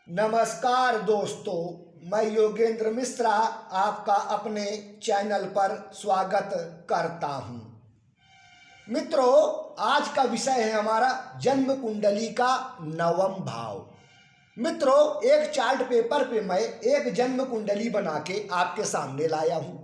नमस्कार दोस्तों, मैं योगेंद्र मिश्रा आपका अपने चैनल पर स्वागत करता हूं। मित्रों, आज का विषय है हमारा जन्म कुंडली का नवम भाव। मित्रों, एक चार्ट पेपर पे मैं एक जन्म कुंडली बना के आपके सामने लाया हूं।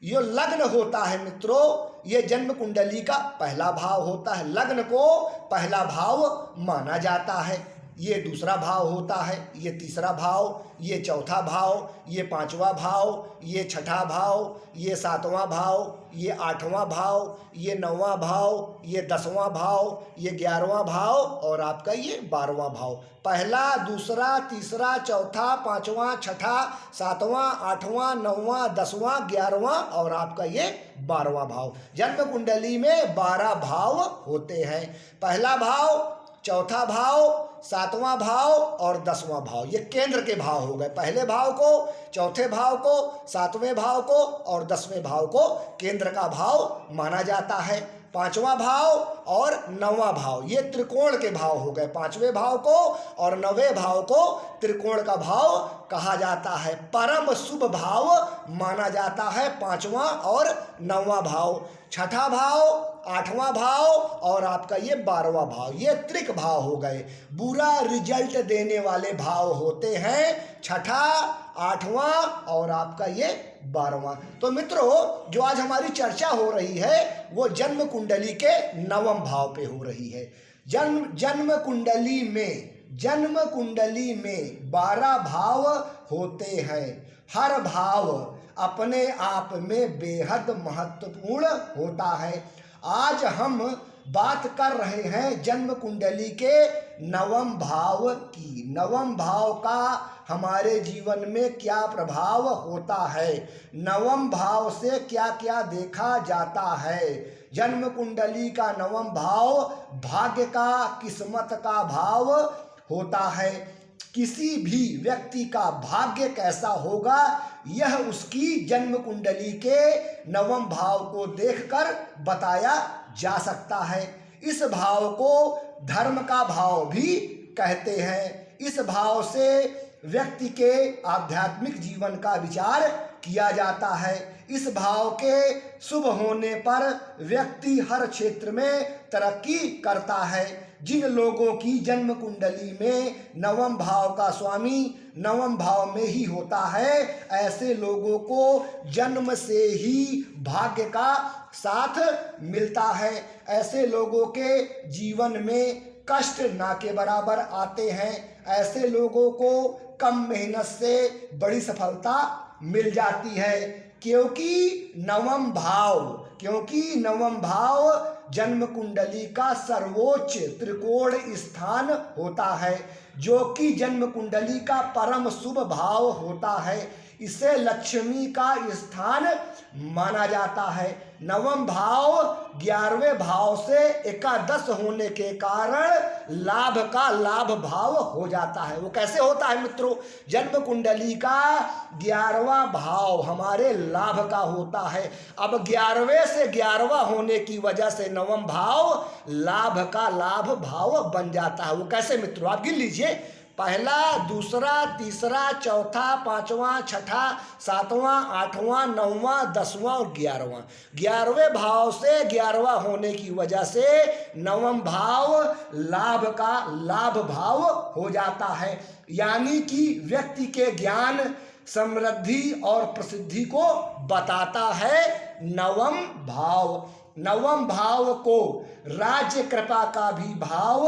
ये लग्न होता है मित्रों, ये जन्म कुंडली का पहला भाव होता है। लग्न को पहला भाव माना जाता है। ये दूसरा भाव होता है, ये तीसरा भाव, ये चौथा भाव, ये पांचवा भाव, ये छठा भाव, ये सातवां भाव, ये आठवां भाव, ये नौवां भाव, ये 10वां भाव, ये 11वां भाव और आपका ये 12वां भाव। पहला, दूसरा, तीसरा, चौथा, पांचवा, छठा, सातवां, आठवां, नौवां, 10वां, 11वां और आपका ये 12वां भाव। जन्म कुंडली में 12 भाव होते हैं। पहला भाव, चौथा भाव, सातवां भाव और 10वां भाव, ये केंद्र के भाव हो गए। पहले भाव को, चौथे भाव को, सातवें भाव को और 10वें भाव को केंद्र का भाव माना जाता है। पांचवा भाव और 9वां भाव ये त्रिकोण के भाव हो गए। पांचवें भाव को और 9वें भाव को त्रिकोण का भाव कहा जाता है। परम शुभ भाव माना जाता है पांचवा और 9वां भाव। छठा भाव, 8वां भाव और आपका ये 12वां भाव, ये त्रिक भाव हो गए। बुरा रिजल्ट देने वाले भाव होते हैं छठा, 8वां और आपका ये 12वां। तो मित्रों, जो आज हमारी चर्चा हो रही है वो जन्म कुंडली के 9वें भाव पे हो रही है। जन्म कुंडली में 12 भाव होते हैं। हर भाव अपने आप में बेहद महत्वपूर्ण होता है। आज हम बात कर रहे हैं जन्म कुंडली के 9वें भाव की। 9वें भाव का हमारे जीवन में क्या प्रभाव होता है, 9वें भाव से क्या क्या देखा जाता है। जन्म कुंडली का 9वां भाव भाग्य का, किस्मत का भाव होता है। किसी भी व्यक्ति का भाग्य कैसा होगा यह उसकी जन्म कुंडली के 9वें भाव को देखकर बताया जा सकता है। इस भाव को धर्म का भाव भी कहते हैं। इस भाव से व्यक्ति के आध्यात्मिक जीवन का विचार किया जाता है। इस भाव के शुभ होने पर व्यक्ति हर क्षेत्र में तरक्की करता है। जिन लोगों की जन्म कुंडली में 9वें भाव का स्वामी 9वें भाव में ही होता है, ऐसे लोगों को जन्म से ही भाग्य का साथ मिलता है। ऐसे लोगों के जीवन में कष्ट ना के बराबर आते हैं। ऐसे लोगों को कम मेहनत से बड़ी सफलता मिल जाती है, क्योंकि 9वें भाव जन्म कुंडली का सर्वोच्च त्रिकोण स्थान होता है, जो कि जन्म कुंडली का परम शुभ भाव होता है। इसे लक्ष्मी का स्थान माना जाता है। 9वें भाव 11वें भाव से एकादश होने के कारण लाभ का लाभ भाव हो जाता है। वो कैसे होता है मित्रों? जन्म कुंडली का 11वां भाव हमारे लाभ का होता है। अब 11वें से 11वां होने की वजह से 9वें भाव लाभ का लाभ भाव बन जाता है। वो कैसे मित्रों? आप गिन लीजिए। पहला, दूसरा, तीसरा, चौथा, पांचवा, छठा, सातवां, आठवां, 9वां, 10वां और 11वां। 11वें भाव से 11वां होने की वजह से 9वें भाव लाभ का लाभ भाव हो जाता है। यानी कि व्यक्ति के ज्ञान, समृद्धि और प्रसिद्धि को बताता है 9वें भाव। 9वें भाव को राज्य कृपा का भी भाव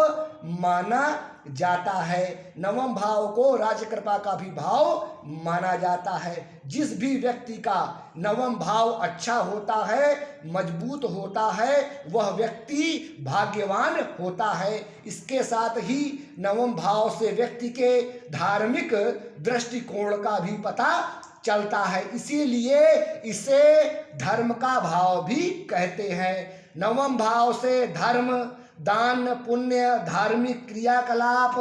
माना जाता है। 9वें भाव को राज्य कृपा का भी भाव माना जाता है। जिस भी व्यक्ति का 9वें भाव अच्छा होता है, मजबूत होता है, वह व्यक्ति भाग्यवान होता है। इसके साथ ही 9वें भाव से व्यक्ति के धार्मिक दृष्टिकोण का भी पता चलता है, इसीलिए इसे धर्म का भाव भी कहते हैं। 9वें भाव से धर्म, दान, पुण्य, धार्मिक क्रियाकलाप,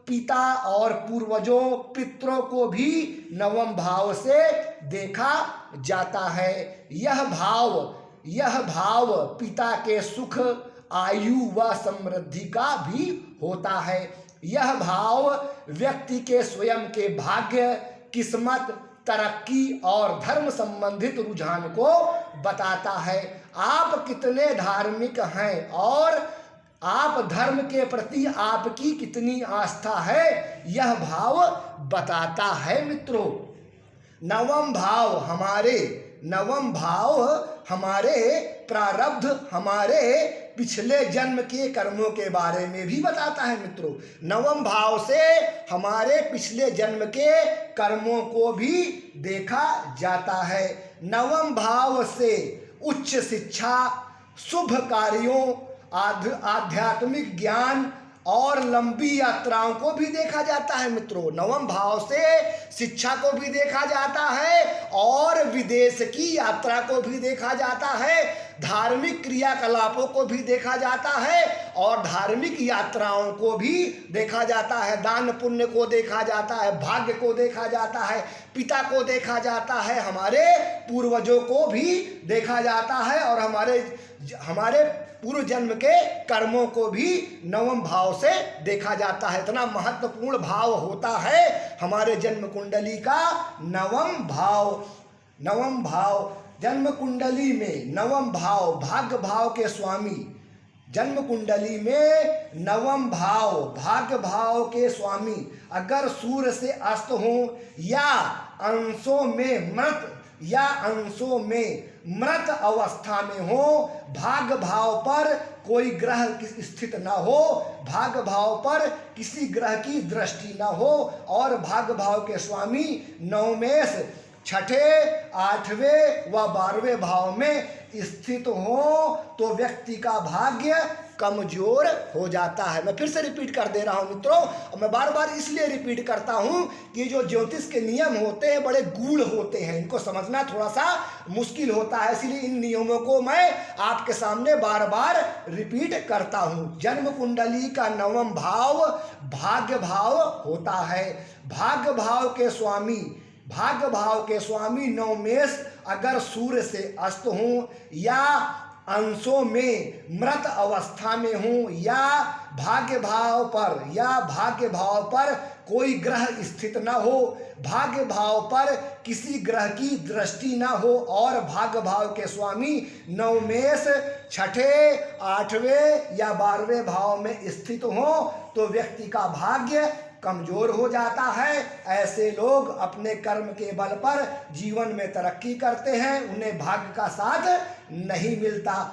पिता और पूर्वजों, पितरों को भी 9वें भाव से देखा जाता है। यह भाव पिता के सुख, आयु व समृद्धि का भी होता है। यह भाव व्यक्ति के स्वयं के भाग्य, किस्मत, तरक्की और धर्म संबंधित रुझान को बताता है। आप कितने धार्मिक हैं और आप धर्म के प्रति आपकी कितनी आस्था है, यह भाव बताता है मित्रों। नवम भाव हमारे प्रारब्ध, हमारे पिछले जन्म के कर्मों के बारे में भी बताता है मित्रों। नवम भाव से हमारे पिछले जन्म के कर्मों को भी देखा जाता है। नवम भाव से उच्च शिक्षा, शुभ कार्यों, आध्यात्मिक ज्ञान और लंबी यात्राओं को भी देखा जाता है मित्रों। नवम भाव से शिक्षा को भी देखा जाता है और विदेश की यात्रा को भी देखा जाता है, धार्मिक क्रियाकलापों को भी देखा जाता है और धार्मिक यात्राओं को भी देखा जाता है, दान पुण्य को देखा जाता है, भाग्य को देखा जाता है, पिता को देखा जाता है, हमारे पूर्वजों को भी देखा जाता है और हमारे पूर्व जन्म के कर्मों को भी नवम भाव से देखा जाता है। इतना महत्वपूर्ण भाव होता है हमारे जन्म कुंडली का नवम भाव। नवम भाव जन्म कुंडली में नवम भाव भाग्य भाव के स्वामी, जन्म कुंडली में नवम भाव भाग्य भाव के स्वामी अगर सूर्य से अस्त हो या अंशों में मृत अवस्था में हो, भाग्य भाव पर कोई ग्रह स्थित न हो, भाग्य भाव पर किसी ग्रह की दृष्टि न हो और भाग्य भाव के स्वामी नवमेश छठे, आठवें व 12वें भाव में स्थित हो तो व्यक्ति का भाग्य कमजोर हो जाता है। मैं फिर से रिपीट कर दे रहा हूं मित्रों, और मैं बार बार इसलिए रिपीट करता हूं कि जो ज्योतिष के नियम होते हैं बड़े गूढ़ होते हैं, इनको समझना थोड़ा सा मुश्किल होता है, इसलिए इन नियमों को मैं आपके सामने बार बार रिपीट करता हूं। जन्म कुंडली का नवम भाव भाग्य भाव होता है। भाग्य भाव के स्वामी नवमेश अगर सूर्य से अस्त हो या अंशों में मृत अवस्था में हो या भाग्य भाव पर कोई ग्रह स्थित न हो, भाग्य भाव पर किसी ग्रह की दृष्टि न हो और भाग्य भाव के स्वामी नवमेश छठे, आठवें या 12वें भाव में स्थित हो तो व्यक्ति का भाग्य कमजोर हो जाता है। ऐसे लोग अपने कर्म के बल पर जीवन में तरक्की करते हैं, उन्हें भाग्य का साथ नहीं मिलता।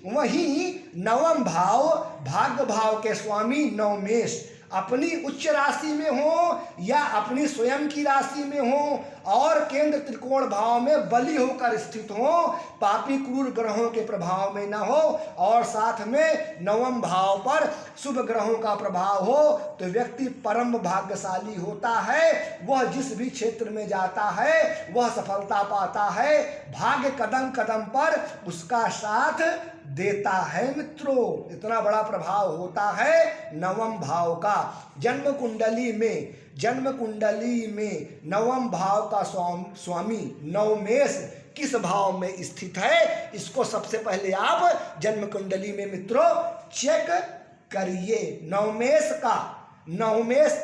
वहीं नवम भाव भाग्य भाव के स्वामी नवमेश अपनी उच्च राशि में हो या अपनी स्वयं की राशि में हो और केंद्र त्रिकोण भाव में बली होकर स्थित हो, पापी क्रूर ग्रहों के प्रभाव में न हो और साथ में नवम भाव पर शुभ ग्रहों का प्रभाव हो तो व्यक्ति परम भाग्यशाली होता है। वह जिस भी क्षेत्र में जाता है वह सफलता पाता है, भाग्य कदम कदम पर उसका साथ देता है मित्रों। इतना बड़ा प्रभाव होता है नवम भाव का। जन्म कुंडली में नवम भाव का स्वामी नवमेश किस भाव में स्थित है, इसको सबसे पहले आप जन्म कुंडली में मित्रों चेक करिए। नवमेश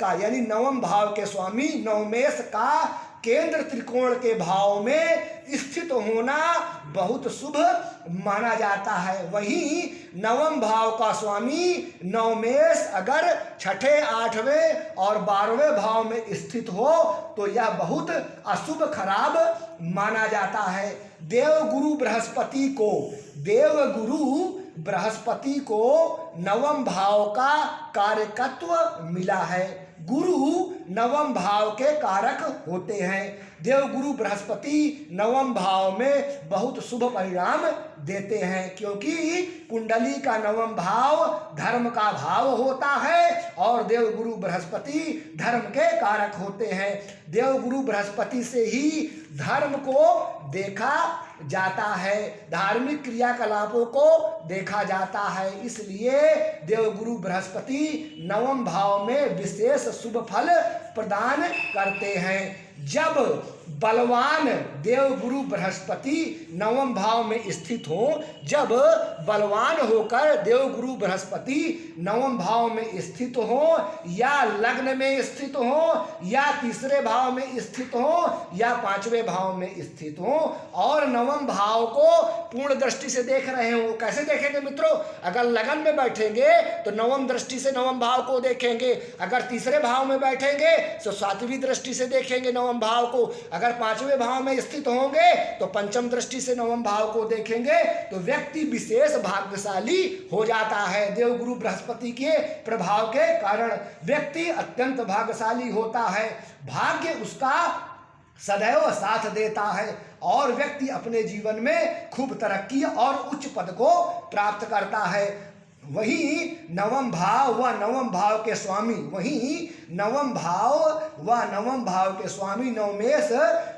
का यानी नवम भाव के स्वामी नवमेश का केंद्र त्रिकोण के भाव में स्थित होना बहुत शुभ माना जाता है। वहीं नवम भाव का स्वामी नवमेश अगर छठे, आठवें और 12वें भाव में स्थित हो तो यह बहुत अशुभ खराब माना जाता है। देवगुरु बृहस्पति को नवम भाव का कारकत्व मिला है। गुरु नवम भाव के कारक होते हैं। देवगुरु बृहस्पति नवम भाव में बहुत शुभ परिणाम देते हैं क्योंकि कुंडली का नवम भाव धर्म का भाव होता है और देवगुरु बृहस्पति धर्म के कारक होते हैं। देवगुरु बृहस्पति से ही धर्म को देखा जाता है, धार्मिक क्रियाकलापों को देखा जाता है, इसलिए देवगुरु बृहस्पति नवम भाव में विशेष शुभ फल प्रदान करते हैं। जब बलवान देवगुरु बृहस्पति नवम भाव में स्थित हो, जब बलवान होकर देवगुरु बृहस्पति नवम भाव में स्थित हो, या लग्न में स्थित हो, या तीसरे भाव में स्थित हो, या पांचवें भाव में स्थित हो, और नवम भाव को पूर्ण दृष्टि से देख रहे हो। कैसे देखेंगे मित्रों? अगर लगन में बैठेंगे तो नवम दृष्टि से नवम भाव को देखेंगे, अगर तीसरे भाव में बैठेंगे तो सातवीं दृष्टि से देखेंगे नवम भाव को, अगर पांचवें भाव में स्थित होंगे तो पंचम दृष्टि से नवम भाव को देखेंगे। तो व्यक्ति विशेष भाग्यशाली हो जाता है। देवगुरु बृहस्पति के प्रभाव के कारण व्यक्ति अत्यंत भाग्यशाली होता है। भाग्य उसका सदैव साथ देता है और व्यक्ति अपने जीवन में खूब तरक्की और उच्च पद को प्राप्त करता है। वही नवम भाव व नवम भाव के स्वामी, वही नवम भाव व नवम भाव के स्वामी नवमेश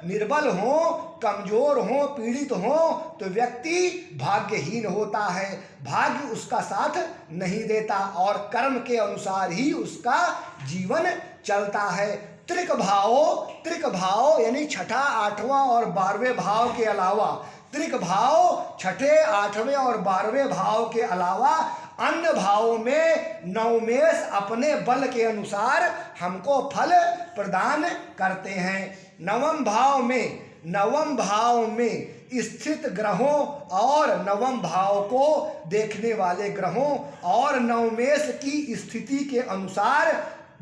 निर्बल हो, कमजोर हो, पीड़ित हो तो व्यक्ति भाग्यहीन होता है। भाग्य उसका साथ नहीं देता और कर्म के अनुसार ही उसका जीवन चलता है। त्रिक भाव यानी छठा, आठवां और 12वें भाव के अलावा, त्रिक भाव छठे, आठवें और 12वें भाव के अलावा अन्य भावों में नवमेश अपने बल के अनुसार हमको फल प्रदान करते हैं। नवम भाव में स्थित ग्रहों और नवम भाव को देखने वाले ग्रहों और नवमेश की स्थिति के अनुसार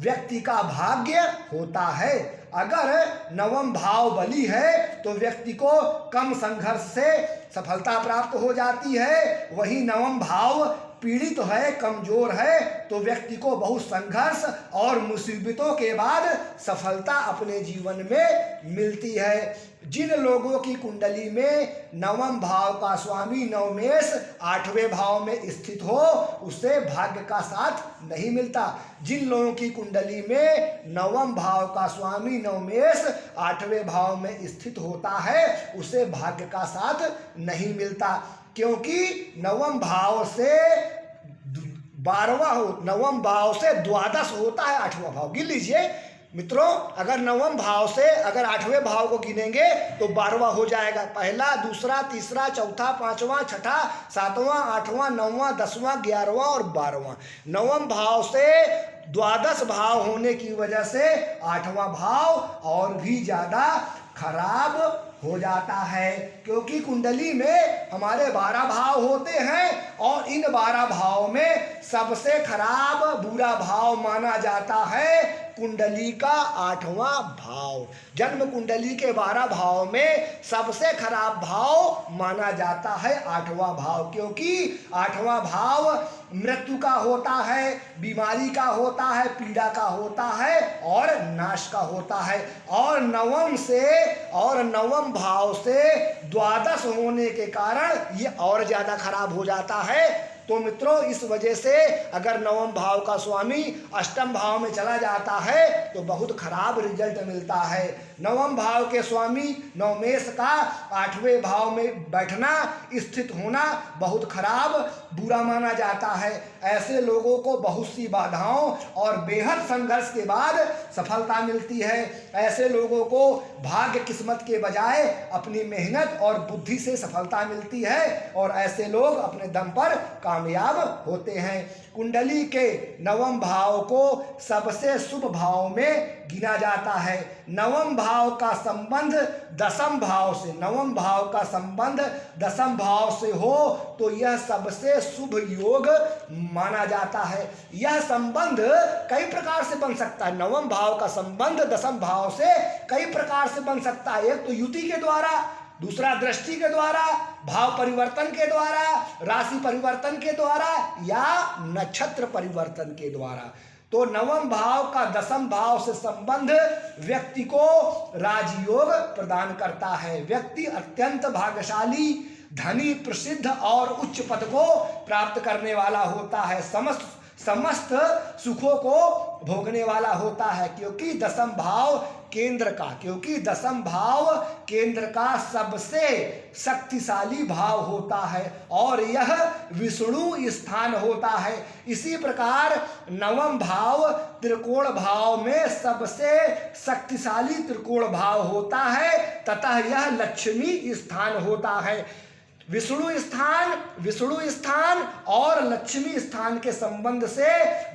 व्यक्ति का भाग्य होता है। अगर नवम भाव बली है तो व्यक्ति को कम संघर्ष से सफलता प्राप्त हो जाती है। वही नवम भाव पीड़ित है, कमजोर है तो व्यक्ति को बहुत संघर्ष और मुसीबतों के बाद सफलता अपने जीवन में मिलती है। जिन लोगों की कुंडली में नवम भाव का स्वामी नवमेश 8वें भाव में स्थित हो उसे भाग्य का साथ नहीं मिलता। जिन लोगों की कुंडली में नवम भाव का स्वामी नवमेश 8वें भाव में स्थित होता है उसे भाग्य का साथ नहीं मिलता, क्योंकि नवम भाव से 12वां नवम भाव से द्वादश होता है 8वां भाव। गिन लीजिए मित्रों, अगर नवम भाव से अगर 8वें भाव को गिनेंगे तो 12वां हो जाएगा। पहला, दूसरा, तीसरा, चौथा, पांचवा, छठा, सातवां, आठवां, नौवां, 10वां, 11वां और 12वां। नवम भाव से द्वादश भाव होने की वजह से 8वां भाव और भी ज़्यादा खराब हो जाता है, क्योंकि कुंडली में हमारे 12 भाव होते हैं और इन 12 भाव में सबसे खराब बुरा भाव माना जाता है कुंडली का 8वां भाव। जन्म कुंडली के 12 भाव में सबसे खराब भाव माना जाता है 8वां भाव, क्योंकि 8वां भाव मृत्यु का होता है, बीमारी का होता है, पीड़ा का होता है और नाश का होता है। और नवम भाव से द्वादश होने के कारण ये और ज़्यादा खराब हो जाता है। तो मित्रों, इस वजह से अगर नवम भाव का स्वामी अष्टम भाव में चला जाता है तो बहुत खराब रिजल्ट मिलता है। नवम भाव के स्वामी नवमेश का 8वें भाव में बैठना, स्थित होना बहुत खराब बुरा माना जाता है। ऐसे लोगों को बहुत सी बाधाओं और बेहद संघर्ष के बाद सफलता मिलती है। ऐसे लोगों को भाग्य किस्मत के बजाय अपनी मेहनत और बुद्धि से सफलता मिलती है और ऐसे लोग अपने दम पर कामयाब होते हैं। कुंडली के नवम भाव को सबसे शुभ भाव में गिना जाता है। नवम भाव का संबंध दसम भाव से, नवम भाव का संबंध दसम भाव से हो तो यह सबसे शुभ योग माना जाता है। यह संबंध कई प्रकार से बन सकता है। नवम भाव का संबंध दसम भाव से कई प्रकार से बन सकता है। एक तो युति के द्वारा, दूसरा दृष्टि के द्वारा, भाव परिवर्तन के द्वारा, राशि परिवर्तन के द्वारा या नक्षत्र परिवर्तन के द्वारा। तो नवम भाव का दसम भाव से संबंध व्यक्ति को राजयोग प्रदान करता है। व्यक्ति अत्यंत भाग्यशाली, धनी, प्रसिद्ध और उच्च पद को प्राप्त करने वाला होता है। समस्त सुखों को भोगने वाला होता है, क्योंकि दसम भाव केंद्र का सबसे शक्तिशाली भाव होता है और यह विष्णु स्थान होता है। इसी प्रकार नवम भाव त्रिकोण भाव में सबसे शक्तिशाली त्रिकोण भाव होता है तथा यह लक्ष्मी स्थान होता है। विष्णु स्थान और लक्ष्मी स्थान के संबंध से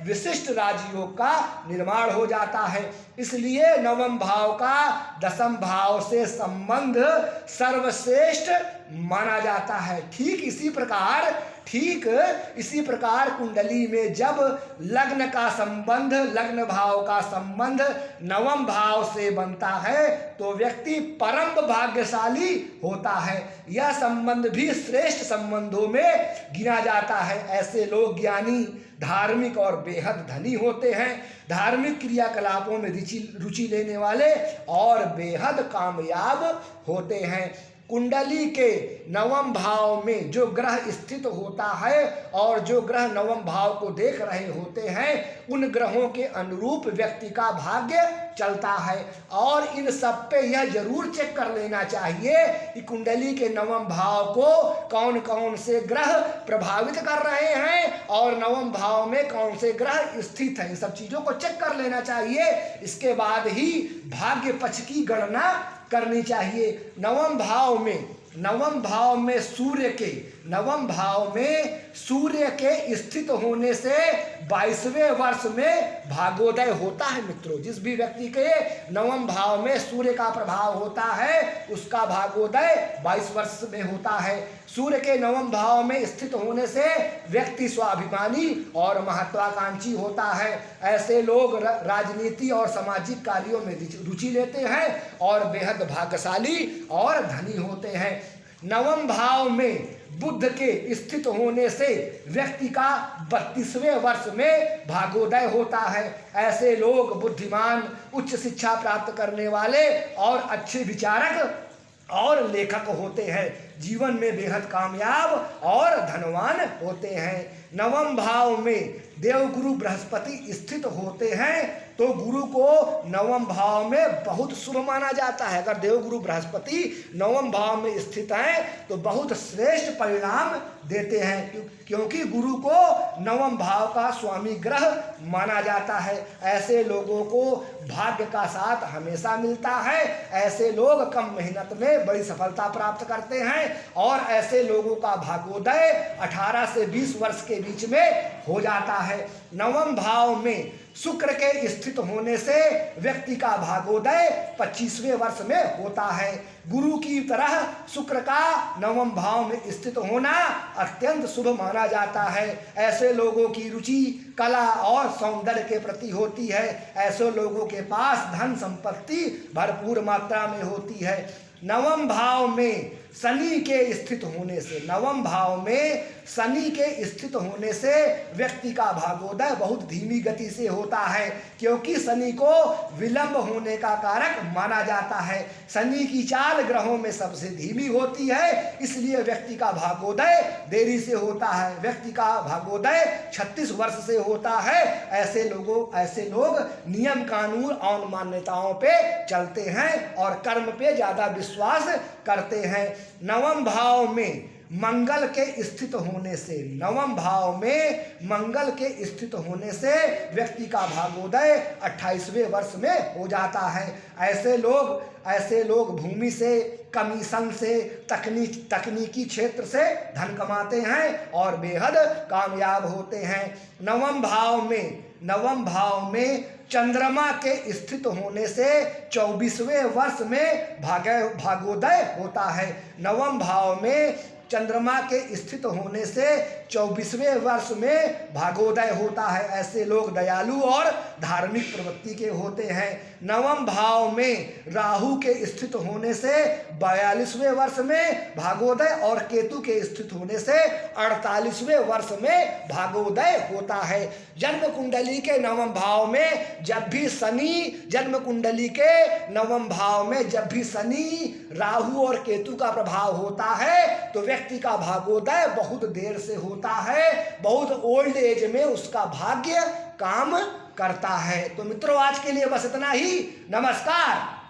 विशिष्ट राजयोग का निर्माण हो जाता है। इसलिए नवम भाव का दसम भाव से संबंध सर्वश्रेष्ठ माना जाता है। ठीक इसी प्रकार कुंडली में जब लग्न भाव का संबंध नवम भाव से बनता है तो व्यक्ति परम भाग्यशाली होता है। यह संबंध भी श्रेष्ठ संबंधों में गिना जाता है। ऐसे लोग ज्ञानी, धार्मिक और बेहद धनी होते हैं। धार्मिक क्रियाकलापों में रुचि लेने वाले और बेहद कामयाब होते हैं। कुंडली के नवम भाव में जो ग्रह स्थित होता है और जो ग्रह नवम भाव को देख रहे होते हैं उन ग्रहों के अनुरूप व्यक्ति का भाग्य चलता है। और इन सब पे यह जरूर चेक कर लेना चाहिए कि कुंडली के नवम भाव को कौन कौन से ग्रह प्रभावित कर रहे हैं और नवम भाव में कौन से ग्रह स्थित हैं। इन सब चीज़ों को चेक कर लेना चाहिए। इसके बाद ही भाग्य पक्ष की गणना करनी चाहिए। नवम भाव में सूर्य के स्थित होने से 22वें वर्ष में भाग्योदय होता है। मित्रों, जिस भी व्यक्ति के नवम भाव में सूर्य का प्रभाव होता है उसका भाग्योदय 22 वर्ष में होता है। सूर्य के नवम भाव में स्थित होने से व्यक्ति स्वाभिमानी और महत्वाकांक्षी होता है। ऐसे लोग राजनीति और सामाजिक कार्यों में रुचि लेते हैं और बेहद भाग्यशाली और धनी होते हैं। नवम भाव में बुध के स्थित होने से व्यक्ति का 32वें वर्ष में भाग्योदय होता है। ऐसे लोग बुद्धिमान, उच्च शिक्षा प्राप्त करने वाले और अच्छे विचारक और लेखक होते हैं। जीवन में बेहद कामयाब और धनवान होते हैं। नवम भाव में देवगुरु बृहस्पति स्थित होते हैं तो गुरु को नवम भाव में बहुत शुभ माना जाता है। अगर देवगुरु बृहस्पति नवम भाव में स्थित हैं तो बहुत श्रेष्ठ परिणाम देते हैं, क्योंकि गुरु को नवम भाव का स्वामी ग्रह माना जाता है। ऐसे लोगों को भाग्य का साथ हमेशा मिलता है। ऐसे लोग कम मेहनत में बड़ी सफलता प्राप्त करते हैं और ऐसे लोगों का भाग्योदय 18 से 20 वर्ष के बीच में हो जाता है। नवम भाव में शुक्र के स्थित होने से व्यक्ति का भाग्योदय 25वें वर्ष में होता है। गुरु की तरह शुक्र का नवम भाव में स्थित होना अत्यंत शुभ माना जाता है। ऐसे लोगों की रुचि कला और सौंदर्य के प्रति होती है। ऐसे लोगों के पास धन संपत्ति भरपूर मात्रा में होती है। नवम भाव में शनि के स्थित होने से व्यक्ति का भाग्योदय बहुत धीमी गति से होता है, क्योंकि शनि को विलंब होने का कारक माना जाता है। शनि की चाल ग्रहों में सबसे धीमी होती है, इसलिए व्यक्ति का भाग्योदय देरी से होता है। व्यक्ति का भाग्योदय 36 वर्ष से होता है। ऐसे लोग नियम कानून और मान्यताओं पे चलते हैं और कर्म पे ज्यादा विश्वास करते हैं। नवम भाव में मंगल के स्थित होने से व्यक्ति का भाग्योदय 28वें वर्ष में हो जाता है। ऐसे लोग भूमि से, कमीशन से, तकनीकी क्षेत्र से धन कमाते हैं और बेहद कामयाब होते हैं। नवम भाव में चंद्रमा के स्थित होने से 24वें वर्ष में भाग्योदय होता है। नवम भाव में चंद्रमा के स्थित होने से 24वें वर्ष में भाग्योदय होता है। ऐसे लोग दयालु और धार्मिक प्रवृत्ति के होते हैं। नवम भाव में राहु के स्थित होने से 42वें वर्ष में भाग्योदय और केतु के स्थित होने से 48वें वर्ष में भाग्योदय होता है। जन्म कुंडली के नवम भाव में जब भी शनि राहु और केतु का प्रभाव होता है तो व्यक्ति का भाग्योदय बहुत देर से होता होता है, बहुत ओल्ड एज में उसका भाग्य काम करता है। तो मित्रों, आज के लिए बस इतना ही। नमस्कार।